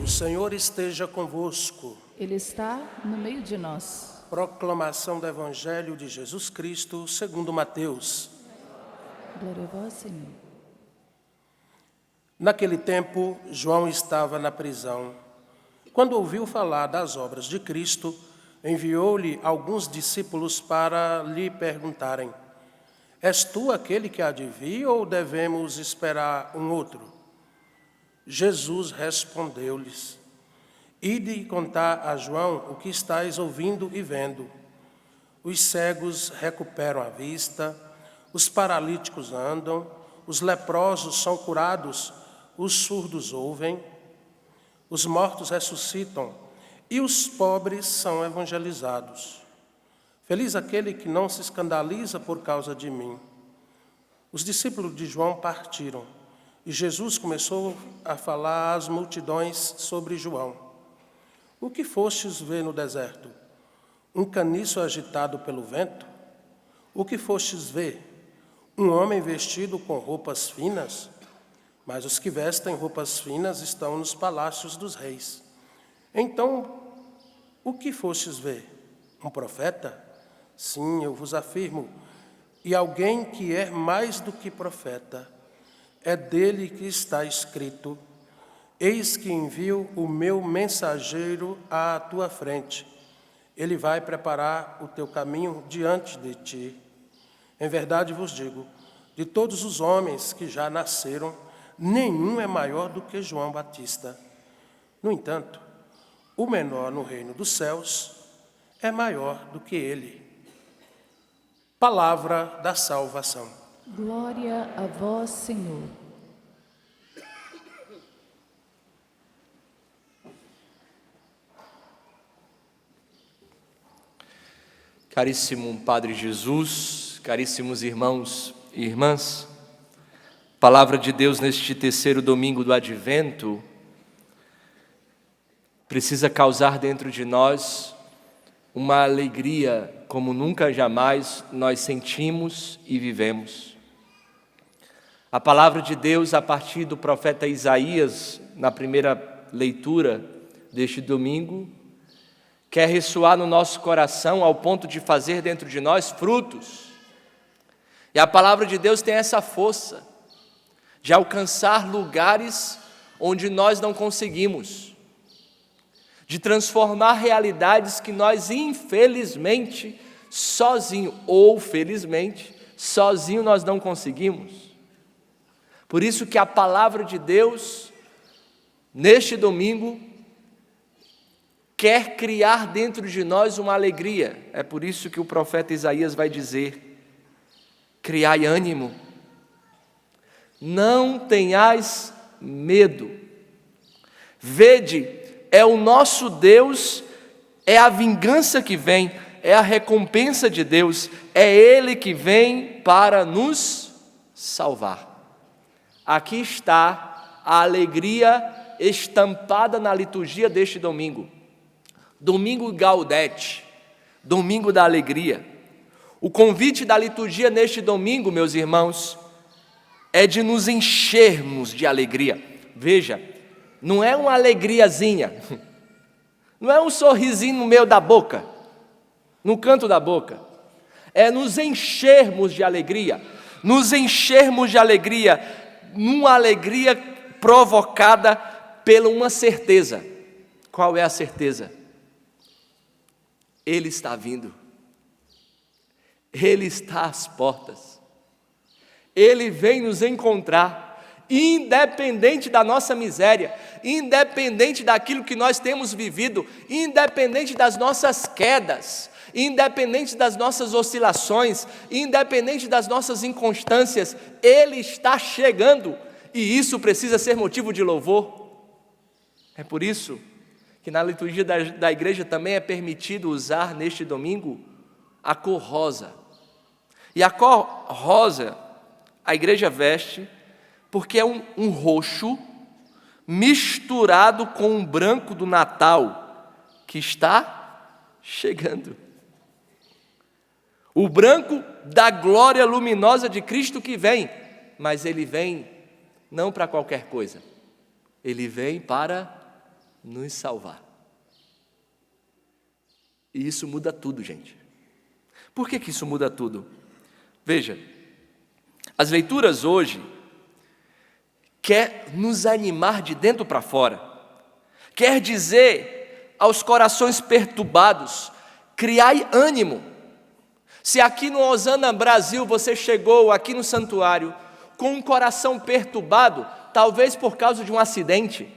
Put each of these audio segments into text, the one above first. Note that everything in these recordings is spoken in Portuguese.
Senhor esteja convosco. Ele está no meio de nós. Proclamação do Evangelho de Jesus Cristo, segundo Mateus. Glória a vós, Senhor. Naquele tempo, João estava na prisão. Quando ouviu falar das obras de Cristo, enviou-lhe alguns discípulos para lhe perguntarem: És tu aquele que há de vir ou devemos esperar um outro? Jesus respondeu-lhes: Ide contar a João o que estáis ouvindo e vendo. Os cegos recuperam a vista, os paralíticos andam, os leprosos são curados, os surdos ouvem, os mortos ressuscitam e os pobres são evangelizados. Feliz aquele que não se escandaliza por causa de mim. Os discípulos de João partiram e Jesus começou a falar às multidões sobre João. O que fostes ver no deserto? Um caniço agitado pelo vento? O que fostes ver? Um homem vestido com roupas finas? Mas os que vestem roupas finas estão nos palácios dos reis. Então, o que fostes ver? Um profeta? Sim, eu vos afirmo, e alguém que é mais do que profeta. É dele que está escrito: Eis que envio o meu mensageiro à tua frente. Ele vai preparar o teu caminho diante de ti. Em verdade vos digo, de todos os homens que já nasceram, nenhum é maior do que João Batista. No entanto, o menor no reino dos céus é maior do que ele. Palavra da salvação. Glória a vós, Senhor. Caríssimo Padre Jesus, caríssimos irmãos e irmãs, Palavra de Deus neste terceiro domingo do Advento precisa causar dentro de nós uma alegria como nunca jamais nós sentimos e vivemos. A Palavra de Deus, a partir do profeta Isaías, na primeira leitura deste domingo, quer ressoar no nosso coração ao ponto de fazer dentro de nós frutos. E a Palavra de Deus tem essa força de alcançar lugares onde nós não conseguimos, de transformar realidades que nós, infelizmente, sozinho ou felizmente, sozinho nós não conseguimos. Por isso que a Palavra de Deus, neste domingo, quer criar dentro de nós uma alegria. É por isso que o profeta Isaías vai dizer: criai ânimo, não tenhais medo. Vede, é o nosso Deus, é a vingança que vem, é a recompensa de Deus, é Ele que vem para nos salvar. Aqui está a alegria estampada na liturgia deste domingo. Domingo Gaudete, domingo da alegria. O convite da liturgia neste domingo, meus irmãos, é de nos enchermos de alegria. Veja, não é uma alegriazinha, não é um sorrisinho no meio da boca, no canto da boca, é nos enchermos de alegria, numa alegria provocada pela uma certeza. Qual é a certeza? Ele está vindo, Ele está às portas, Ele vem nos encontrar, independente da nossa miséria, independente daquilo que nós temos vivido, independente das nossas quedas, independente das nossas oscilações, independente das nossas inconstâncias, Ele está chegando, e isso precisa ser motivo de louvor. É por isso que na liturgia da igreja também é permitido usar neste domingo a cor rosa. E a cor rosa a igreja veste porque é um roxo misturado com um branco do Natal que está chegando. O branco da glória luminosa de Cristo que vem, mas Ele vem não para qualquer coisa, Ele vem para nos salvar. E isso muda tudo, gente. Por que isso muda tudo? Veja, as leituras hoje quer nos animar de dentro para fora. Quer dizer aos corações perturbados, criai ânimo. Se aqui no Osana Brasil você chegou aqui no santuário com um coração perturbado, talvez por causa de um acidente,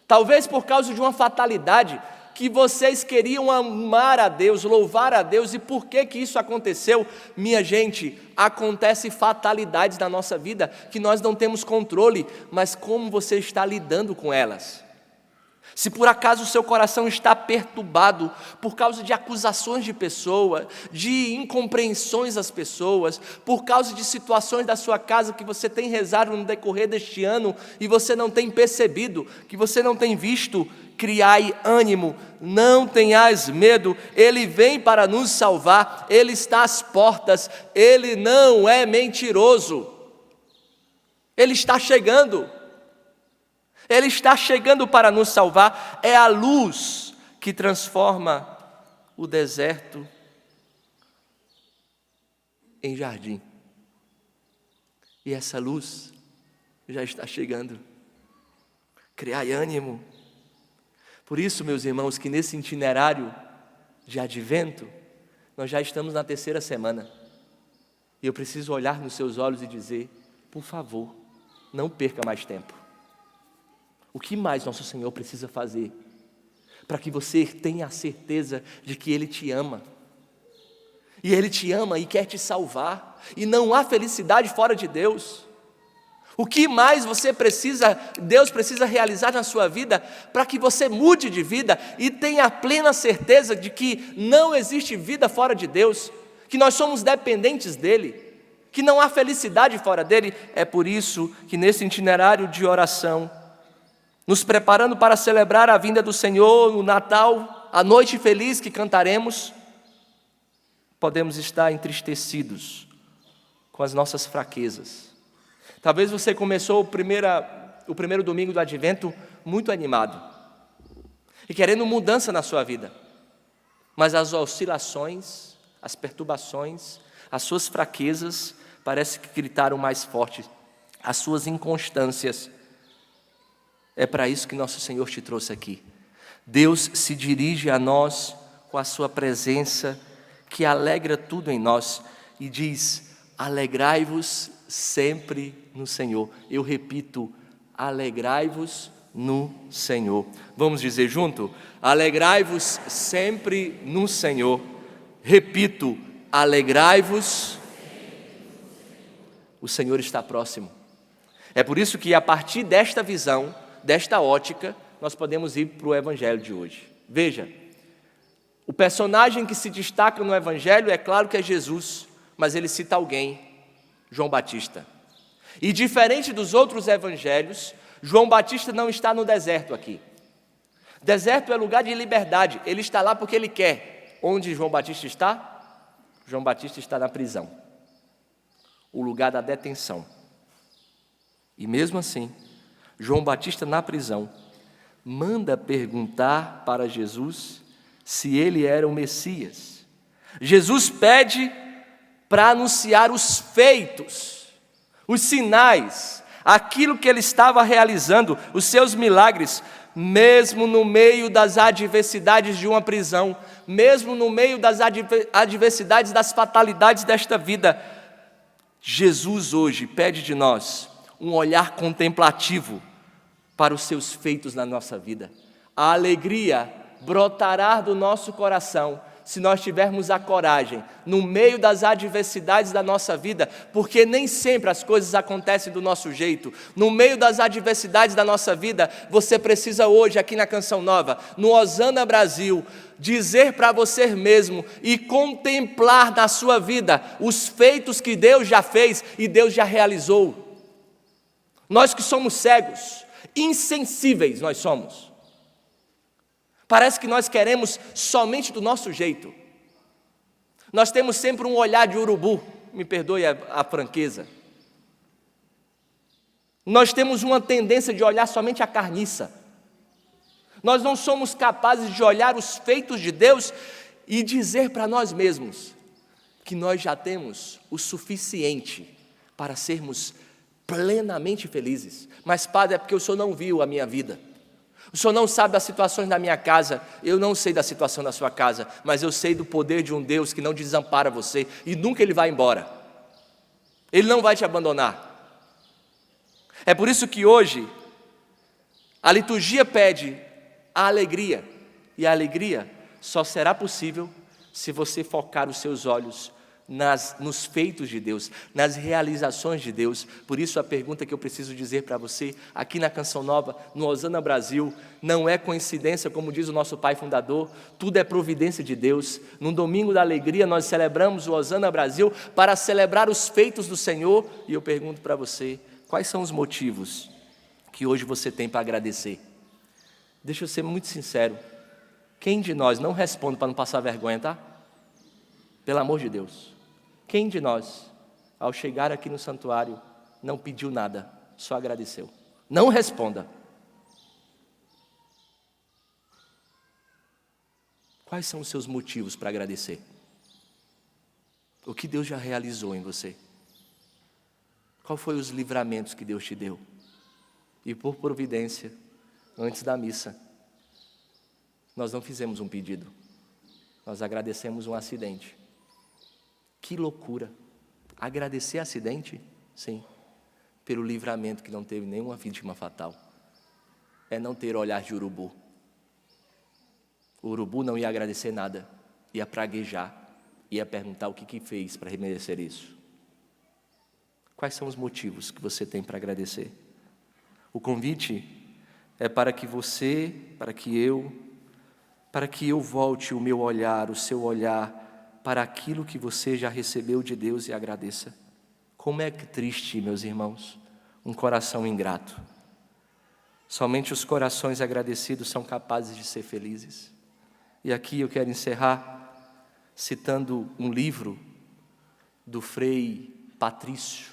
talvez por causa de uma fatalidade, que vocês queriam amar a Deus, louvar a Deus, e por que isso aconteceu? Minha gente, acontece fatalidades na nossa vida, que nós não temos controle, mas como você está lidando com elas? Se por acaso o seu coração está perturbado por causa de acusações de pessoas, de incompreensões das pessoas, por causa de situações da sua casa que você tem rezado no decorrer deste ano e você não tem percebido, que você não tem visto, criai ânimo, não tenhais medo, Ele vem para nos salvar, Ele está às portas, Ele não é mentiroso, Ele está chegando. Ele está chegando para nos salvar, é a luz que transforma o deserto em jardim. E essa luz já está chegando. Criai ânimo. Por isso, meus irmãos, que nesse itinerário de advento, nós já estamos na 3ª semana. E eu preciso olhar nos seus olhos e dizer, por favor, não perca mais tempo. O que mais nosso Senhor precisa fazer para que você tenha a certeza de que Ele te ama? E Ele te ama e quer te salvar, e não há felicidade fora de Deus. O que mais Deus precisa realizar na sua vida para que você mude de vida e tenha a plena certeza de que não existe vida fora de Deus, que nós somos dependentes dEle, que não há felicidade fora dEle? É por isso que nesse itinerário de oração, nos preparando para celebrar a vinda do Senhor no Natal, a noite feliz que cantaremos, podemos estar entristecidos com as nossas fraquezas. Talvez você começou o primeiro domingo do Advento muito animado e querendo mudança na sua vida, mas as oscilações, as perturbações, as suas fraquezas parece que gritaram mais forte, as suas inconstâncias. É para isso que nosso Senhor te trouxe aqui. Deus se dirige a nós com a sua presença, que alegra tudo em nós, e diz, alegrai-vos sempre no Senhor. Eu repito, alegrai-vos no Senhor. Vamos dizer junto? Alegrai-vos sempre no Senhor. Repito, alegrai-vos. O Senhor está próximo. É por isso que a partir desta visão, desta ótica, nós podemos ir para o Evangelho de hoje. Veja, o personagem que se destaca no Evangelho é claro que é Jesus, mas ele cita alguém, João Batista. E diferente dos outros evangelhos, João Batista não está no deserto aqui. Deserto é lugar de liberdade, ele está lá porque ele quer. Onde João Batista está? João Batista está na prisão, o lugar da detenção. E mesmo assim, João Batista na prisão, manda perguntar para Jesus se ele era o Messias. Jesus pede para anunciar os feitos, os sinais, aquilo que ele estava realizando, os seus milagres, mesmo no meio das adversidades de uma prisão, mesmo no meio das adversidades, das fatalidades desta vida. Jesus hoje pede de nós um olhar contemplativo para os seus feitos na nossa vida. A alegria brotará do nosso coração se nós tivermos a coragem, no meio das adversidades da nossa vida, porque nem sempre as coisas acontecem do nosso jeito. No meio das adversidades da nossa vida, você precisa hoje, aqui na Canção Nova, no Osana Brasil, dizer para você mesmo e contemplar na sua vida os feitos que Deus já fez e Deus já realizou. Nós que somos cegos, insensíveis nós somos. Parece que nós queremos somente do nosso jeito. Nós temos sempre um olhar de urubu, me perdoe a franqueza. Nós temos uma tendência de olhar somente a carniça. Nós não somos capazes de olhar os feitos de Deus e dizer para nós mesmos que nós já temos o suficiente para sermos plenamente felizes. Mas, Padre, é porque o Senhor não viu a minha vida. O Senhor não sabe das situações da minha casa, eu não sei da situação da sua casa, mas eu sei do poder de um Deus que não desampara você e nunca Ele vai embora. Ele não vai te abandonar. É por isso que hoje a liturgia pede a alegria, e a alegria só será possível se você focar os seus olhos nos feitos de Deus, nas realizações de Deus. Por isso a pergunta que eu preciso dizer para você, aqui na Canção Nova, no Hosana Brasil, não é coincidência, como diz o nosso Pai Fundador, tudo é providência de Deus. No domingo da alegria nós celebramos o Hosana Brasil para celebrar os feitos do Senhor, e eu pergunto para você, quais são os motivos que hoje você tem para agradecer? Deixa eu ser muito sincero, quem de nós, não responde para não passar vergonha, tá? Pelo amor de Deus. Quem de nós, ao chegar aqui no santuário, não pediu nada, só agradeceu? Não responda. Quais são os seus motivos para agradecer? O que Deus já realizou em você? Qual foi os livramentos que Deus te deu? E por providência, antes da missa, nós não fizemos um pedido, nós agradecemos um acidente. Que loucura! Agradecer acidente? Sim, pelo livramento que não teve nenhuma vítima fatal. É não ter olhar de urubu. O urubu não ia agradecer nada, ia praguejar, ia perguntar o que fez para merecer isso. Quais são os motivos que você tem para agradecer? O convite é para que você, para que eu volte o meu olhar, o seu olhar, para aquilo que você já recebeu de Deus e agradeça. Como é que triste, meus irmãos, um coração ingrato. Somente os corações agradecidos são capazes de ser felizes. E aqui eu quero encerrar citando um livro do Frei Patrício.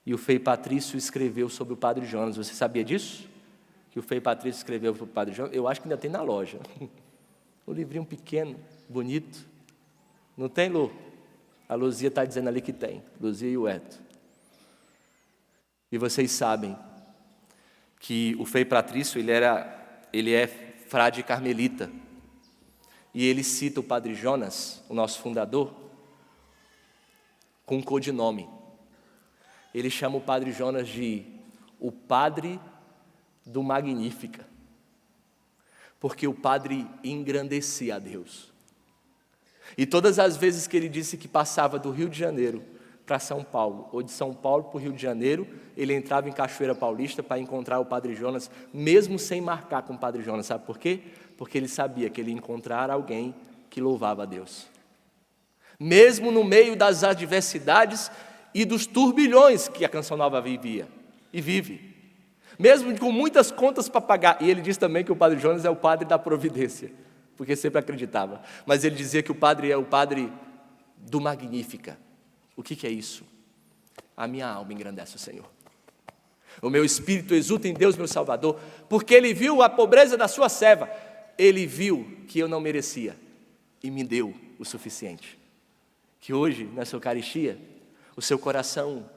E o Frei Patrício escreveu sobre o Padre Jonas. Você sabia disso? Que o Frei Patrício escreveu sobre o Padre Jonas? Eu acho que ainda tem na loja. Um livrinho pequeno, bonito. Não tem, Lu? A Luzia está dizendo ali que tem. Luzia e o Eto. E vocês sabem que o Frei Patrício, ele é frade carmelita. E ele cita o Padre Jonas, o nosso fundador, com um codinome. Ele chama o Padre Jonas de o Padre do Magnífica. Porque o Padre engrandecia a Deus. E todas as vezes que ele disse que passava do Rio de Janeiro para São Paulo, ou de São Paulo para o Rio de Janeiro, ele entrava em Cachoeira Paulista para encontrar o Padre Jonas, mesmo sem marcar com o Padre Jonas. Sabe por quê? Porque ele sabia que ele ia encontrar alguém que louvava a Deus. Mesmo no meio das adversidades e dos turbilhões que a Canção Nova vivia e vive. Mesmo com muitas contas para pagar. E ele diz também que o Padre Jonas é o padre da providência, porque sempre acreditava. Mas ele dizia que o padre é o Padre do Magnífica. O que é isso? A minha alma engrandece o Senhor. O meu espírito exulta em Deus, meu Salvador, porque Ele viu a pobreza da sua serva. Ele viu que eu não merecia e me deu o suficiente. Que hoje, nessa Eucaristia, o seu coração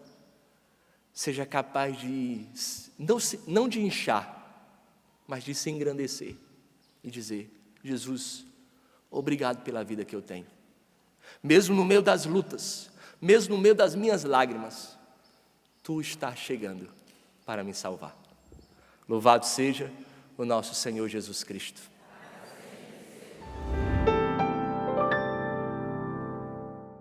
seja capaz de, não de inchar, mas de se engrandecer e dizer: Jesus, obrigado pela vida que eu tenho. Mesmo no meio das lutas, mesmo no meio das minhas lágrimas, Tu estás chegando para me salvar. Louvado seja o nosso Senhor Jesus Cristo.